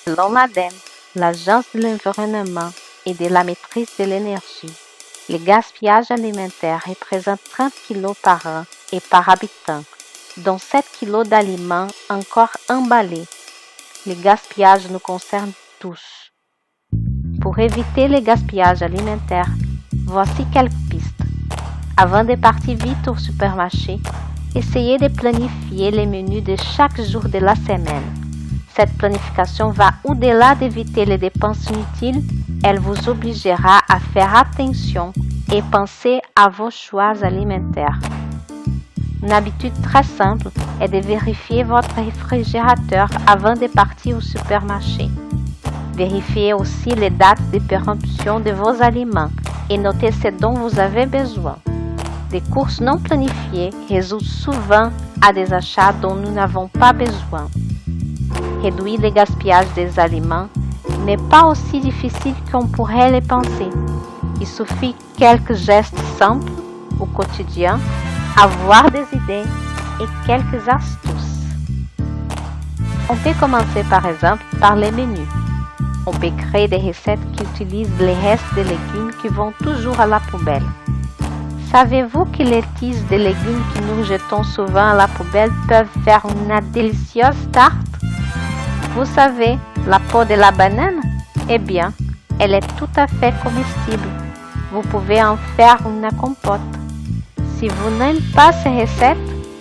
Selon l'ADEME, l'Agence de l'environnement et de la maîtrise de l'énergie, le gaspillage alimentaire représente 30 kg par an et par habitant, dont 7 kg d'aliments encore emballés. Le gaspillage nous concerne tous. Pour éviter le gaspillage alimentaire, voici quelques pistes. Avant de partir vite au supermarché, essayez de planifier les menus de chaque jour de la semaine. Cette planification va au-delà d'éviter les dépenses inutiles, elle vous obligera à faire attention et penser à vos choix alimentaires. Une habitude très simple est de vérifier votre réfrigérateur avant de partir au supermarché. Vérifiez aussi les dates de péremption de vos aliments et notez ce dont vous avez besoin. Des courses non planifiées résultent souvent à des achats dont nous n'avons pas besoin. Réduire le gaspillage des aliments n'est pas aussi difficile qu'on pourrait le penser. Il suffit quelques gestes simples au quotidien, avoir des idées et quelques astuces. On peut commencer par exemple par les menus. On peut créer des recettes qui utilisent les restes de légumes qui vont toujours à la poubelle. Savez-vous que les tiges de légumes que nous jetons souvent à la poubelle peuvent faire une délicieuse tarte? Vous savez, la peau de la banane? Eh bien, elle est tout à fait comestible. Vous pouvez en faire une compote. Si vous n'aimez pas ces recettes,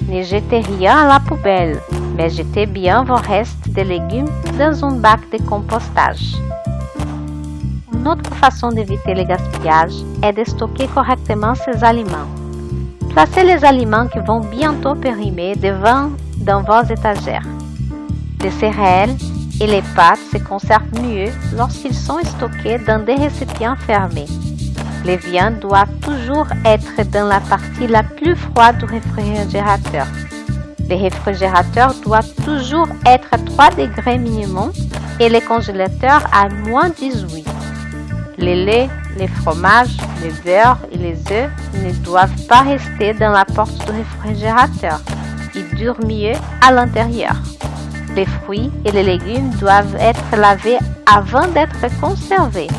ne jetez rien à la poubelle, mais jetez bien vos restes de légumes dans un bac de compostage. Une autre façon d'éviter le gaspillage est de stocker correctement ces aliments. Placez les aliments qui vont bientôt périmer dans vos étagères. Les céréales et les pâtes se conservent mieux lorsqu'ils sont stockés dans des récipients fermés. Les viandes doivent toujours être dans la partie la plus froide du réfrigérateur. Le réfrigérateur doit toujours être à 3 degrés minimum et le congélateur à moins 18. Les laits, les fromages, le beurre et les œufs ne doivent pas rester dans la porte du réfrigérateur. Ils durent mieux à l'intérieur. Les fruits et les légumes doivent être lavés avant d'être conservés.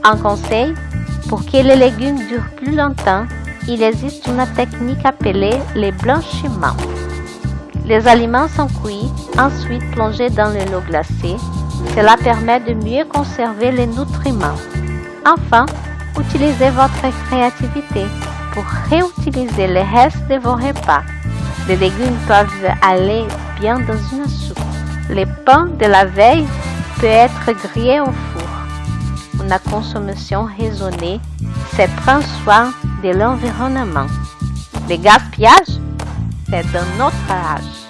Un conseil, pour que les légumes durent plus longtemps, il existe une technique appelée le blanchiment. Les aliments sont cuits, ensuite plongés dans de l'eau glacée. Cela permet de mieux conserver les nutriments. Enfin, utilisez votre créativité pour réutiliser les restes de vos repas. Les légumes peuvent aller bien dans une soupe. Les pains de la veille peuvent être grillés au four. Une consommation raisonnée, c'est prendre soin de l'environnement. Le gaspillage, c'est d'un autre âge.